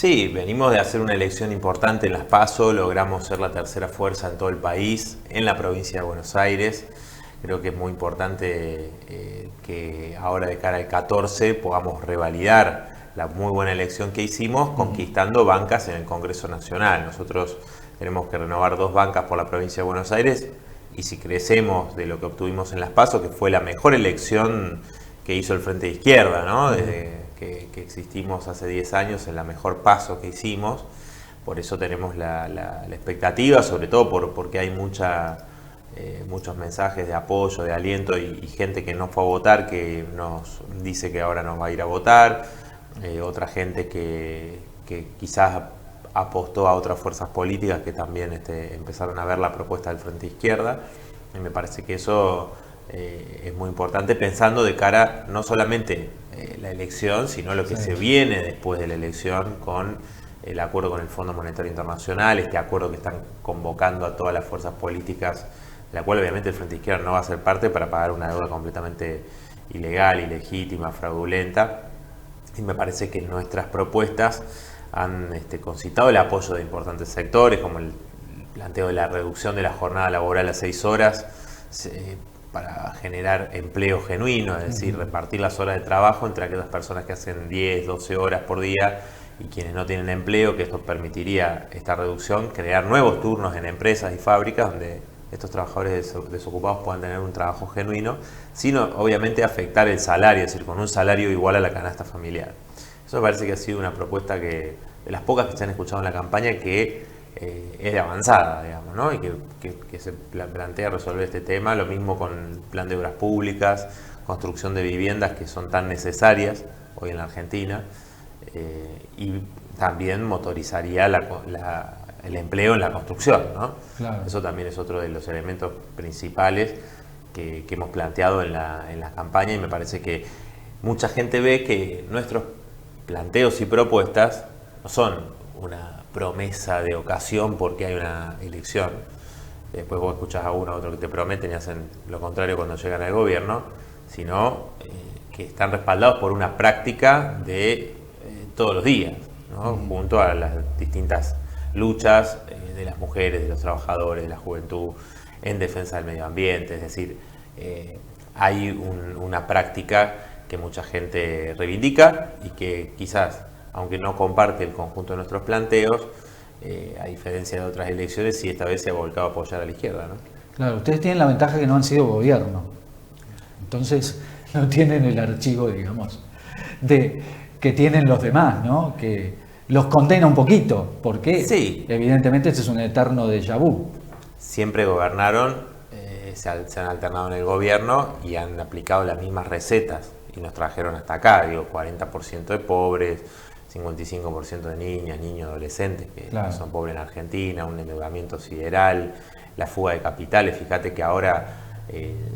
Sí, venimos de hacer una elección importante en las PASO, logramos ser la tercera fuerza en todo el país, en la provincia de Buenos Aires. Creo que es muy importante que ahora de cara al 14 podamos revalidar la muy buena elección que hicimos, conquistando bancas en el Congreso Nacional. Nosotros tenemos que renovar 2 bancas por la provincia de Buenos Aires y si crecemos de lo que obtuvimos en las PASO, que fue la mejor elección que hizo el Frente de Izquierda, ¿no? Desde que existimos hace 10 años, en la mejor PASO que hicimos. Por eso tenemos la expectativa, sobre todo porque hay muchos mensajes de apoyo, de aliento y gente que no fue a votar, que nos dice que ahora nos va a ir a votar. Otra gente que quizás apostó a otras fuerzas políticas que también empezaron a ver la propuesta del Frente de Izquierda. Y me parece que eso es muy importante, pensando de cara no solamente la elección, sino lo que se viene después de la elección con el acuerdo con el Fondo Monetario Internacional, este acuerdo que están convocando a todas las fuerzas políticas, de la cual obviamente el Frente de Izquierda no va a ser parte, para pagar una deuda completamente ilegal, ilegítima, fraudulenta. Y me parece que nuestras propuestas han concitado el apoyo de importantes sectores, como el planteo de la reducción de la jornada laboral a 6 horas, para generar empleo genuino, es decir, repartir las horas de trabajo entre aquellas personas que hacen 10, 12 horas por día y quienes no tienen empleo, que esto permitiría, esta reducción, crear nuevos turnos en empresas y fábricas donde estos trabajadores desocupados puedan tener un trabajo genuino, sino obviamente afectar el salario, es decir, con un salario igual a la canasta familiar. Eso me parece que ha sido una propuesta de las pocas que se han escuchado en la campaña, que es de avanzada, digamos, ¿no? Y que se plantea resolver este tema. Lo mismo con el plan de obras públicas, construcción de viviendas que son tan necesarias hoy en la Argentina, y también motorizaría el empleo en la construcción, ¿no? Claro. Eso también es otro de los elementos principales que hemos planteado en la campaña, y me parece que mucha gente ve que nuestros planteos y propuestas no son una promesa de ocasión porque hay una elección. Después vos escuchás a uno o otro que te prometen y hacen lo contrario cuando llegan al gobierno, sino que están respaldados por una práctica de todos los días, ¿no? Junto a las distintas luchas de las mujeres, de los trabajadores, de la juventud, en defensa del medio ambiente. Es decir, hay una práctica que mucha gente reivindica y que quizás, aunque no comparte el conjunto de nuestros planteos, a diferencia de otras elecciones, sí esta vez se ha volcado a apoyar a la izquierda, ¿no? Claro, ustedes tienen la ventaja que no han sido gobierno, entonces no tienen el archivo, digamos, que tienen los demás, ¿no? Que los condena un poquito, porque sí, evidentemente este es un eterno déjà vu. Siempre gobernaron, se han alternado en el gobierno y han aplicado las mismas recetas y nos trajeron hasta acá, digo, 40% de pobres, 55% de niñas, niños, adolescentes que claro. son pobres en Argentina, un endeudamiento sideral, la fuga de capitales. Fíjate que ahora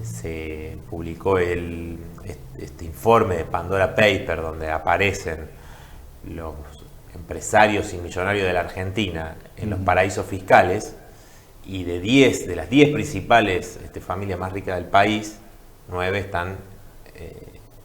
se publicó este informe de Pandora Paper, donde aparecen los empresarios y millonarios de la Argentina en los paraísos fiscales, y de las 10 principales familias más ricas del país, 9 están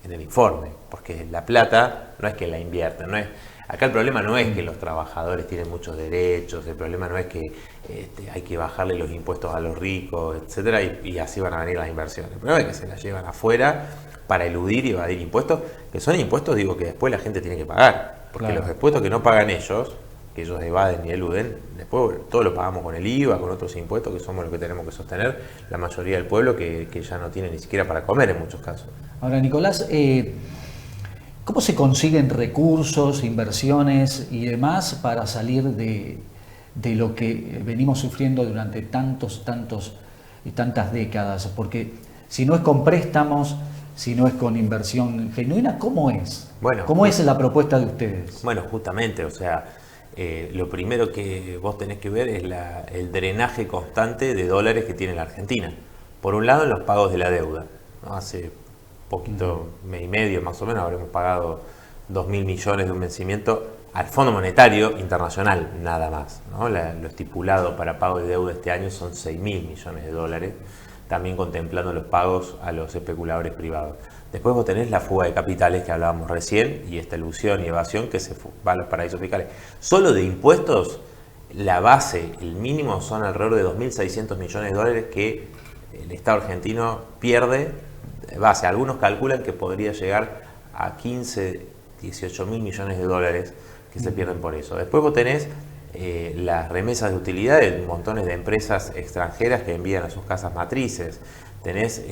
en el informe, porque la plata no es que la invierten, acá el problema no es que los trabajadores tienen muchos derechos, el problema no es que hay que bajarle los impuestos a los ricos, etcétera, y así van a venir las inversiones. El problema es que se las llevan afuera para eludir y evadir impuestos, que son impuestos, digo, que después la gente tiene que pagar, porque claro. Los impuestos que no pagan ellos, que ellos evaden y eluden, después todo lo pagamos con el IVA, con otros impuestos que somos los que tenemos que sostener la mayoría del pueblo, que ya no tiene ni siquiera para comer en muchos casos. Ahora, Nicolás, ¿cómo se consiguen recursos, inversiones y demás para salir de lo que venimos sufriendo durante tantas décadas? Porque si no es con préstamos, si no es con inversión genuina, ¿cómo es? Bueno, ¿Cómo es la propuesta de ustedes? Bueno, justamente, o sea, lo primero que vos tenés que ver es el drenaje constante de dólares que tiene la Argentina. Por un lado, en los pagos de la deuda, ¿no? Hace poquito, mes y medio más o menos, habremos pagado 2.000 millones de un vencimiento al Fondo Monetario Internacional, nada más, ¿no? Lo estipulado para pago de deuda este año son 6.000 millones de dólares, también contemplando los pagos a los especuladores privados. Después vos tenés la fuga de capitales que hablábamos recién y esta elusión y evasión que se va a los paraísos fiscales. Solo de impuestos, la base, el mínimo, son alrededor de 2.600 millones de dólares que el Estado argentino pierde de base. Algunos calculan que podría llegar a 15, 18 mil millones de dólares que se pierden por eso. Después vos tenés las remesas de utilidades, montones de empresas extranjeras que envían a sus casas matrices. Tenés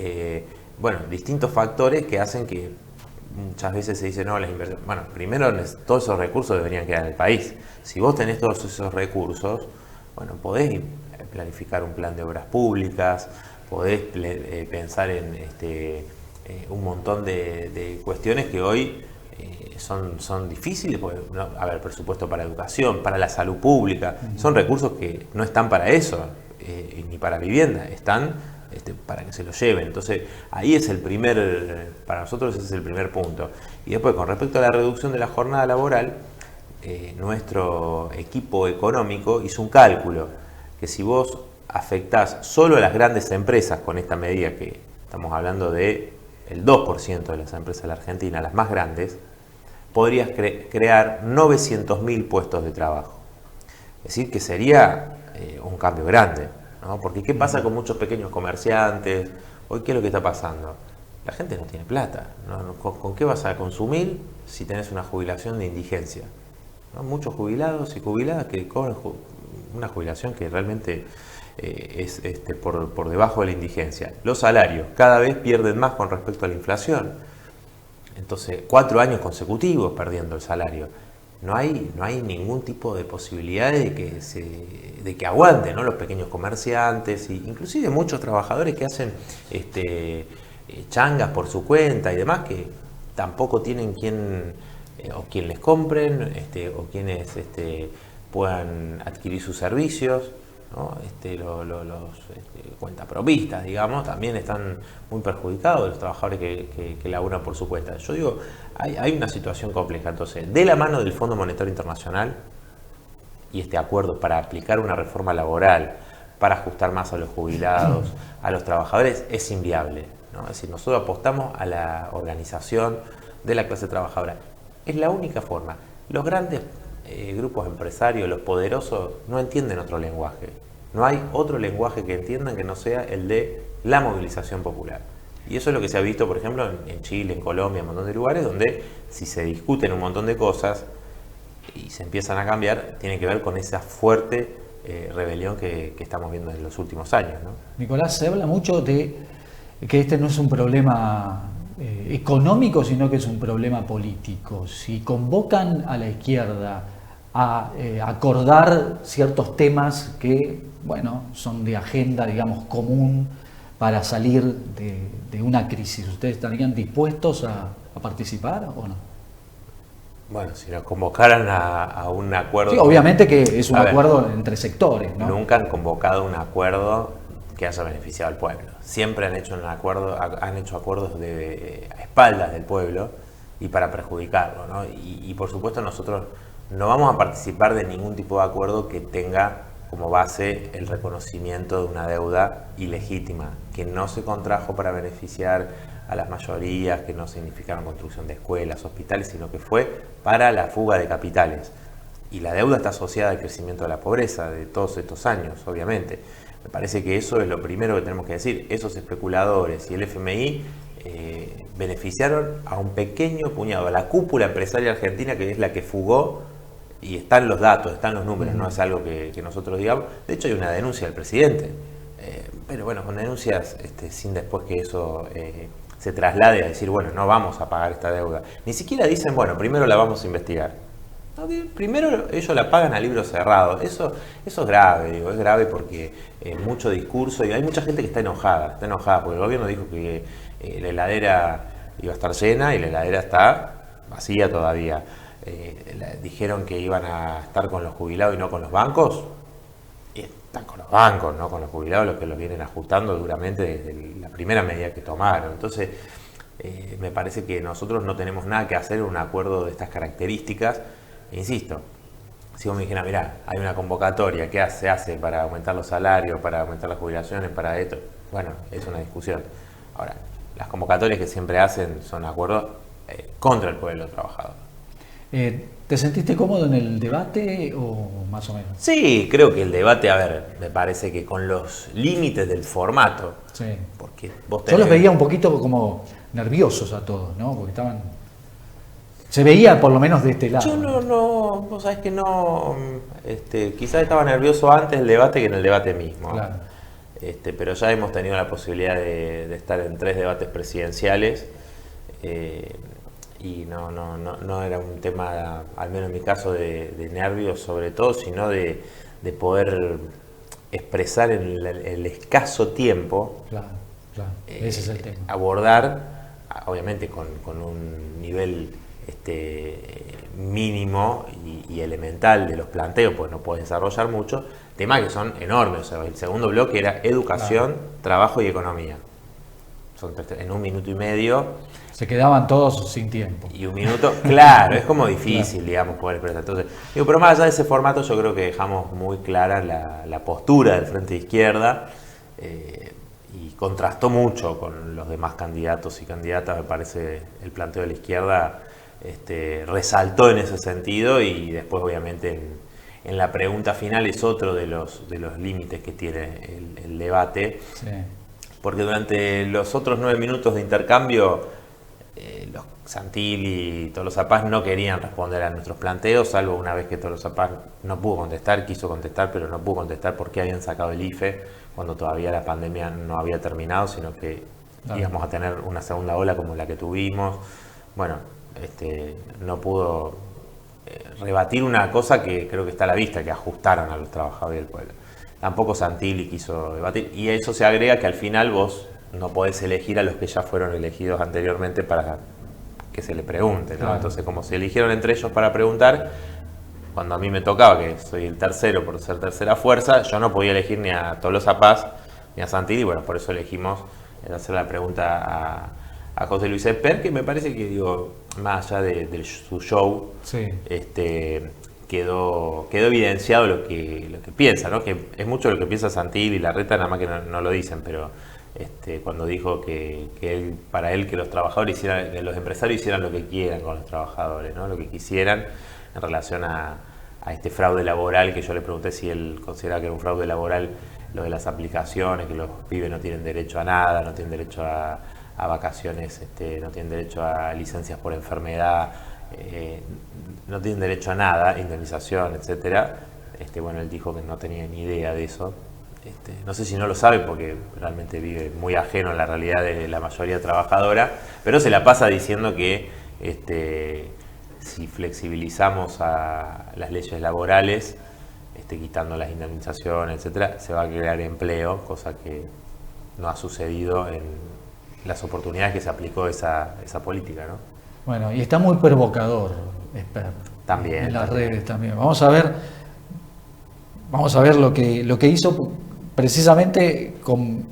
distintos factores que hacen que muchas veces se dice no, las inversiones. Bueno, primero todos esos recursos deberían quedar en el país. Si vos tenés todos esos recursos, bueno, podés planificar un plan de obras públicas, podés pensar en un montón de cuestiones que hoy son difíciles, porque no, a ver, presupuesto para educación, para la salud pública, son recursos que no están para eso, ni para vivienda, están para que se lo lleven. Entonces, ahí es para nosotros ese es el primer punto. Y después, con respecto a la reducción de la jornada laboral, nuestro equipo económico hizo un cálculo, que si vos afectás solo a las grandes empresas con esta medida, que estamos hablando de el 2% de las empresas de la Argentina, las más grandes, podrías crear 900.000 puestos de trabajo. Es decir, que sería un cambio grande, ¿no? Porque ¿qué pasa con muchos pequeños comerciantes? Hoy, ¿qué es lo que está pasando? La gente no tiene plata, ¿no? ¿Con qué vas a consumir si tenés una jubilación de indigencia? ¿No? Muchos jubilados y jubiladas que cobran una jubilación que realmente es por debajo de la indigencia. Los salarios cada vez pierden más con respecto a la inflación. Entonces, 4 años consecutivos perdiendo el salario. No hay ningún tipo de posibilidad de que aguanten, ¿no? Los pequeños comerciantes, e inclusive muchos trabajadores que hacen changas por su cuenta y demás, que tampoco tienen quien les compren, o quienes puedan adquirir sus servicios, ¿no? Los cuentapropistas, digamos, también están muy perjudicados, los trabajadores que laburan por su cuenta. Yo digo, hay una situación compleja. Entonces, de la mano del Fondo Monetario Internacional y este acuerdo para aplicar una reforma laboral, para ajustar más a los jubilados, a los trabajadores, es inviable, ¿no? Es decir, nosotros apostamos a la organización de la clase trabajadora. Es la única forma. Los grandes grupos empresarios, los poderosos, no entienden otro lenguaje. No hay otro lenguaje que entiendan que no sea el de la movilización popular. Y eso es lo que se ha visto, por ejemplo, en Chile, en Colombia, en un montón de lugares, donde si se discuten un montón de cosas y se empiezan a cambiar, tiene que ver con esa fuerte rebelión que estamos viendo en los últimos años, ¿no? Nicolás, se habla mucho de que este no es un problema económico, sino que es un problema político. Si convocan a la izquierda a acordar ciertos temas que, bueno, son de agenda, digamos, común para salir de una crisis, ¿ustedes estarían dispuestos a participar o no? Bueno, si nos convocaran a un acuerdo... Sí, obviamente que es un acuerdo entre sectores, ¿no? Nunca han convocado un acuerdo que haya beneficiado al pueblo. Siempre han hecho acuerdos a espaldas del pueblo y para perjudicarlo, ¿no? Y por supuesto nosotros no vamos a participar de ningún tipo de acuerdo que tenga como base el reconocimiento de una deuda ilegítima, que no se contrajo para beneficiar a las mayorías, que no significaron construcción de escuelas, hospitales, sino que fue para la fuga de capitales. Y la deuda está asociada al crecimiento de la pobreza de todos estos años, obviamente. Me parece que eso es lo primero que tenemos que decir. Esos especuladores y el FMI beneficiaron a un pequeño puñado, a la cúpula empresaria argentina, que es la que fugó, y están los datos, están los números, no es algo que nosotros digamos. De hecho, hay una denuncia del presidente, pero bueno, con denuncias sin después que eso se traslade a decir, bueno, no vamos a pagar esta deuda. Ni siquiera dicen, bueno, primero la vamos a investigar. No, primero ellos la pagan a libro cerrado. Eso es grave, digo, es grave porque mucho discurso, y hay mucha gente que está enojada porque el gobierno dijo que la heladera iba a estar llena y la heladera está vacía todavía. Dijeron que iban a estar con los jubilados y no con los bancos, y están con los bancos, no con los jubilados, los que los vienen ajustando duramente desde la primera medida que tomaron. Entonces, me parece que nosotros no tenemos nada que hacer en un acuerdo de estas características. E insisto, si vos me dijeras, mirá, hay una convocatoria, ¿qué se hace para aumentar los salarios, para aumentar las jubilaciones, para esto? Bueno, es una discusión. Ahora, las convocatorias que siempre hacen son acuerdos contra el pueblo trabajador. ¿Te sentiste cómodo en el debate o más o menos? Sí, creo que el debate, a ver, me parece que con los límites del formato, Sí. porque vos Yo los veía un poquito como nerviosos a todos, ¿no? Porque estaban... Se veía por lo menos de este lado. Yo no, vos sabés que no, quizás estaba nervioso antes del debate que en el debate mismo. Claro. Pero ya hemos tenido la posibilidad de estar en 3 debates presidenciales y no era un tema, al menos en mi caso, de nervios sobre todo, sino de poder expresar en el escaso tiempo, Claro, claro. Ese es el tema. abordar, obviamente con un nivel mínimo y elemental de los planteos, pues no puedes desarrollar mucho, temas que son enormes. O sea, el segundo bloque era educación, Claro. trabajo y economía. Son en 1 minuto y medio. Se quedaban todos sin tiempo. Y 1 minuto, claro, es como difícil, digamos, poder expresar. Entonces, digo, pero más allá de ese formato, yo creo que dejamos muy clara la postura del Frente de Izquierda y contrastó mucho con los demás candidatos y candidatas. Me parece el planteo de la izquierda resaltó en ese sentido y después, obviamente, en la pregunta final es otro de los límites que tiene el debate. Sí. Porque durante los otros 9 minutos de intercambio, los Santilli y Tolosa Paz no querían responder a nuestros planteos, salvo una vez que Tolosa Paz no pudo contestar, quiso contestar, pero no pudo contestar porque habían sacado el IFE cuando todavía la pandemia no había terminado, sino que íbamos a tener una segunda ola como la que tuvimos. Bueno, no pudo rebatir una cosa que creo que está a la vista, que ajustaron a los trabajadores del pueblo. Tampoco Santilli quiso debatir, y a eso se agrega que al final vos no podés elegir a los que ya fueron elegidos anteriormente para que se le pregunte, ¿no? Claro. Entonces, como se eligieron entre ellos para preguntar, cuando a mí me tocaba, que soy el tercero por ser tercera fuerza, yo no podía elegir ni a Tolosa Paz ni a Santilli. Bueno, por eso elegimos hacer la pregunta a José Luis Esper, que me parece que, digo, más allá de su show, Sí. quedó evidenciado lo que piensa, ¿no? Que es mucho lo que piensa Santilli y Larreta, nada más que no lo dicen, pero cuando dijo que para él que los trabajadores hicieran, que los empresarios hicieran lo que quieran con los trabajadores, ¿no? Lo que quisieran en relación a este fraude laboral, que yo le pregunté si él consideraba que era un fraude laboral lo de las aplicaciones, que los pibes no tienen derecho a nada, no tienen derecho a vacaciones, no tienen derecho a licencias por enfermedad, no tienen derecho a nada, indemnización, etcétera. Bueno, él dijo que no tenía ni idea de eso. No sé si no lo sabe porque realmente vive muy ajeno a la realidad de la mayoría trabajadora, pero se la pasa diciendo que si flexibilizamos a las leyes laborales, quitando las indemnizaciones, etcétera, se va a crear empleo, cosa que no ha sucedido en las oportunidades que se aplicó esa política, ¿no? Bueno, y está muy provocador, Esper. También. En las redes también. Vamos a ver lo que hizo precisamente con...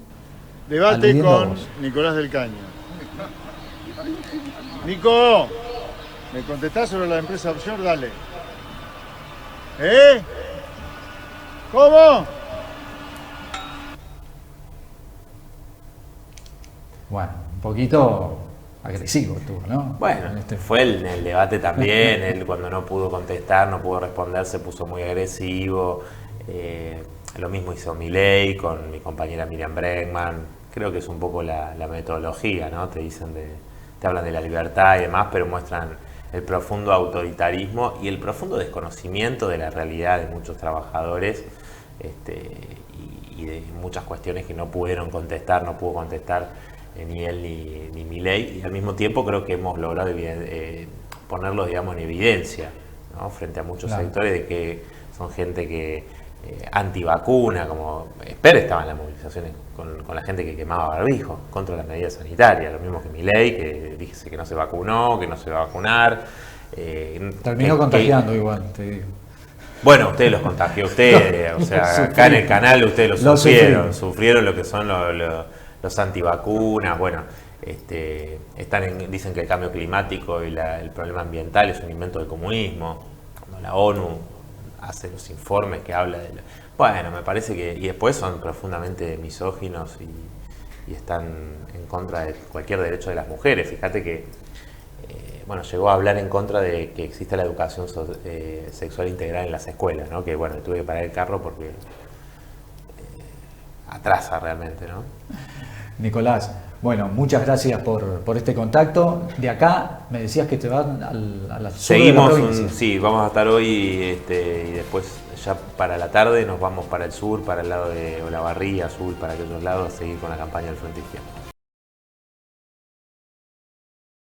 Debate aludiendo a con vos. Nicolás del Caño. Nico, ¿me contestás sobre la empresa offshore? Dale. ¿Eh? ¿Cómo? Bueno, un poquito agresivo estuvo, ¿no? Bueno, En fue en el debate también, él cuando no pudo contestar, no pudo responder, se puso muy agresivo. Lo mismo hizo Milei con mi compañera Miriam Bregman. Creo que es un poco la metodología, ¿no? Te hablan de la libertad y demás, pero muestran el profundo autoritarismo y el profundo desconocimiento de la realidad de muchos trabajadores y de muchas cuestiones que no pudo contestar ni él ni Milei, y al mismo tiempo creo que hemos logrado ponerlos, digamos, en evidencia, ¿no? Frente a muchos Claro. sectores de que son gente que antivacuna, como Esper estaba en las movilizaciones con la gente que quemaba barbijo contra las medidas sanitarias, lo mismo que Milei, que dice que no se vacunó, que no se va a vacunar. Terminó contagiando igual, te digo. Bueno, ustedes los contagió, ustedes, o sea, acá en el canal ustedes Lo sufrieron lo que son los antivacunas. Bueno, dicen que el cambio climático y el problema ambiental es un invento del comunismo. Cuando la ONU hace los informes que habla de... Bueno, me parece que... Y después son profundamente misóginos y están en contra de cualquier derecho de las mujeres. Fíjate que bueno, llegó a hablar en contra de que exista la educación sexual integral en las escuelas, ¿no? Que bueno, tuve que parar el carro porque atrasa realmente, ¿no? Nicolás, bueno, muchas gracias por este contacto. De acá me decías que te van a la sur de la provincia. Sí, vamos a estar hoy y después ya para la tarde nos vamos para el sur, para el lado de Olavarría, Azul, para aquellos lados, a seguir con la campaña del Frente Izquierdo.